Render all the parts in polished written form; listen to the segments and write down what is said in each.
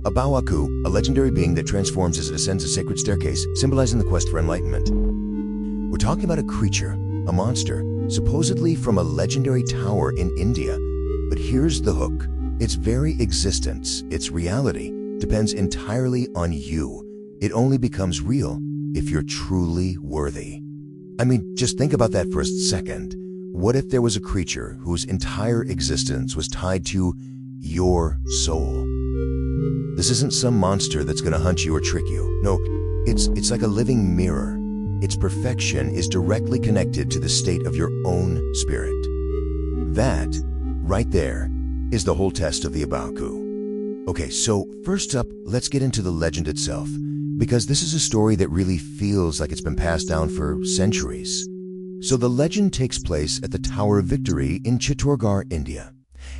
A Bao A Qu, a legendary being that transforms as it ascends a sacred staircase, symbolizing the quest for enlightenment. We're talking about a creature, a monster, supposedly from a legendary tower in India. But here's the hook. Its very existence, its reality, depends entirely on you. It only becomes real if you're truly worthy. I mean, just think about that for a second. What if there was a creature whose entire existence was tied to your soul? This isn't some monster that's going to hunt you or trick you. No, it's like a living mirror. Its perfection is directly connected to the state of your own spirit. That, right there, is the whole test of the A Bao A Qu. Okay, so first up, let's get into the legend itself, because this is a story that really feels like it's been passed down for centuries. So the legend takes place at the Tower of Victory in Chittorgarh, India.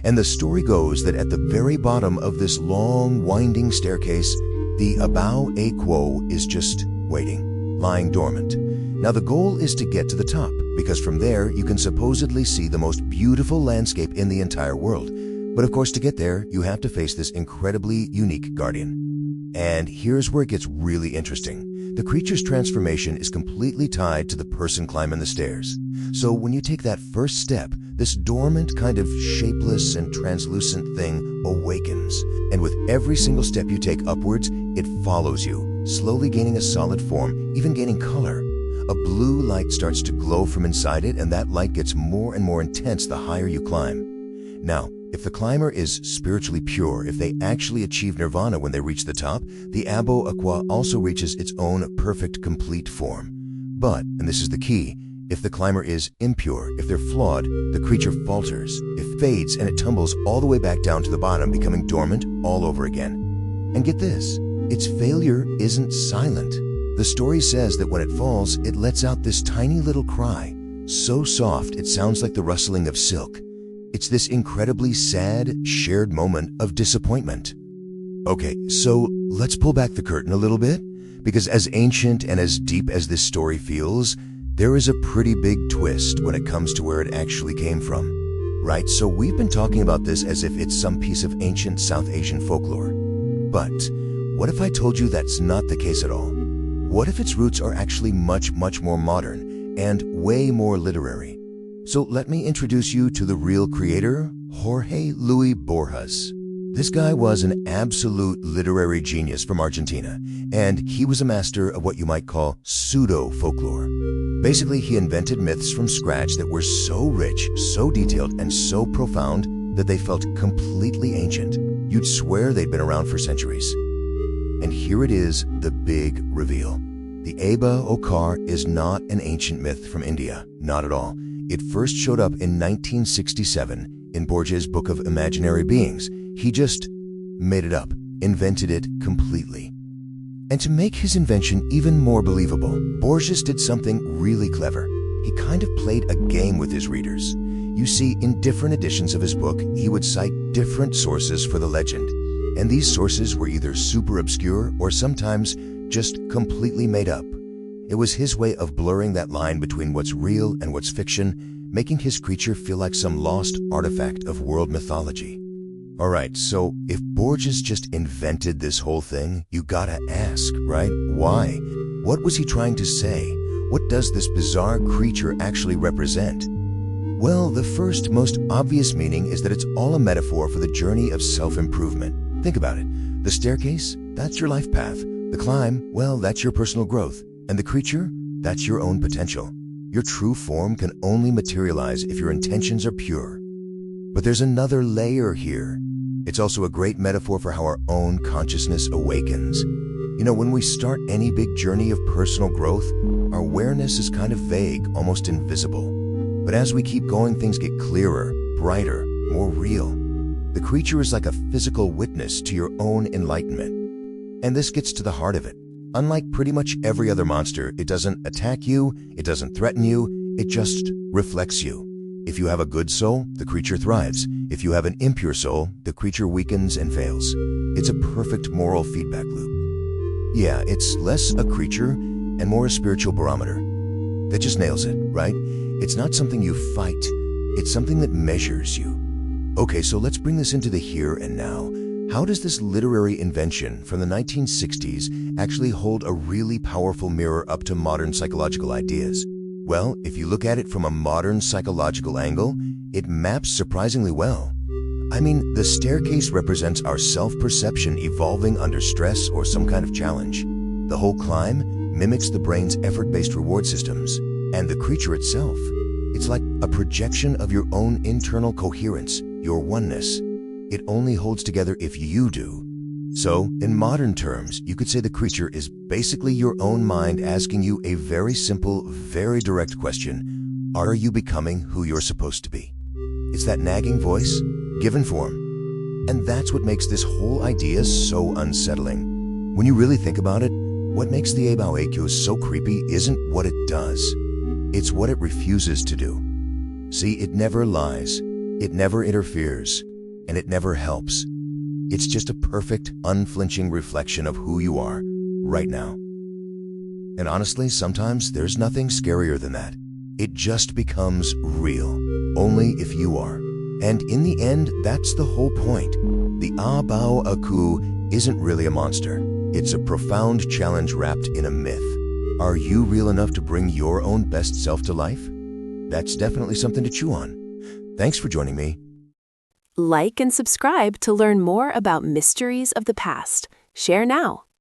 And the story goes that at the very bottom of this long, winding staircase, the A Bao A Qu is just waiting, lying dormant. Now the goal is to get to the top, because from there you can supposedly see the most beautiful landscape in the entire world. But of course, to get there, you have to face this incredibly unique guardian. And here's where it gets really interesting. The creature's transformation is completely tied to the person climbing the stairs. So when you take that first step, this dormant, kind of shapeless and translucent thing awakens. And with every single step you take upwards, it follows you, slowly gaining a solid form, even gaining color. A blue light starts to glow from inside it, and that light gets more and more intense the higher you climb. Now, if the climber is spiritually pure, if they actually achieve nirvana when they reach the top, the A Bao A Qu also reaches its own perfect, complete form. But, and this is the key, if the climber is impure, if they're flawed, the creature falters, it fades, and it tumbles all the way back down to the bottom, becoming dormant all over again. And get this, its failure isn't silent. The story says that when it falls, it lets out this tiny little cry, so soft it sounds like the rustling of silk. It's this incredibly sad, shared moment of disappointment. Okay, so let's pull back the curtain a little bit, because as ancient and as deep as this story feels, there is a pretty big twist when it comes to where it actually came from. Right, so we've been talking about this as if it's some piece of ancient South Asian folklore. But what if I told you that's not the case at all? What if its roots are actually much, much more modern and way more literary? So let me introduce you to the real creator, Jorge Luis Borges. This guy was an absolute literary genius from Argentina, and he was a master of what you might call pseudo-folklore. Basically, he invented myths from scratch that were so rich, so detailed, and so profound that they felt completely ancient. You'd swear they'd been around for centuries. And here it is, the big reveal. The A Bao A Qu is not an ancient myth from India, not at all. It first showed up in 1967 in Borges' book of imaginary beings. He just made it up, invented it completely. And to make his invention even more believable, Borges did something really clever. He kind of played a game with his readers. You see, in different editions of his book, he would cite different sources for the legend. And these sources were either super obscure or sometimes just completely made up. It was his way of blurring that line between what's real and what's fiction, making his creature feel like some lost artifact of world mythology. Alright, so if Borges just invented this whole thing, you gotta ask, right? Why? What was he trying to say? What does this bizarre creature actually represent? Well, the first, most obvious meaning is that it's all a metaphor for the journey of self-improvement. Think about it. The staircase, that's your life path. The climb, well, that's your personal growth. And the creature, that's your own potential. Your true form can only materialize if your intentions are pure. But there's another layer here. It's also a great metaphor for how our own consciousness awakens. You know, when we start any big journey of personal growth, our awareness is kind of vague, almost invisible. But as we keep going, things get clearer, brighter, more real. The creature is like a physical witness to your own enlightenment. And this gets to the heart of it. Unlike pretty much every other monster, it doesn't attack you, it doesn't threaten you, it just reflects you. If you have a good soul, the creature thrives. If you have an impure soul, the creature weakens and fails. It's a perfect moral feedback loop. Yeah, it's less a creature and more a spiritual barometer. That just nails it, right? It's not something you fight, it's something that measures you. Okay, so let's bring this into the here and now. How does this literary invention from the 1960s actually hold a really powerful mirror up to modern psychological ideas? Well, if you look at it from a modern psychological angle, it maps surprisingly well. I mean, the staircase represents our self-perception evolving under stress or some kind of challenge. The whole climb mimics the brain's effort-based reward systems. And the creature itself, it's like a projection of your own internal coherence, your oneness. It only holds together if you do. So, in modern terms, you could say the creature is basically your own mind asking you a very simple, very direct question. Are you becoming who you're supposed to be? It's that nagging voice, given form. And that's what makes this whole idea so unsettling. When you really think about it, what makes the A Bao A Qu so creepy isn't what it does. It's what it refuses to do. See, it never lies, it never interferes, and it never helps. It's just a perfect, unflinching reflection of who you are, right now. And honestly, sometimes there's nothing scarier than that. It just becomes real, only if you are. And in the end, that's the whole point. The A Bao A Qu isn't really a monster. It's a profound challenge wrapped in a myth. Are you real enough to bring your own best self to life? That's definitely something to chew on. Thanks for joining me. Like and subscribe to learn more about mysteries of the past. Share now.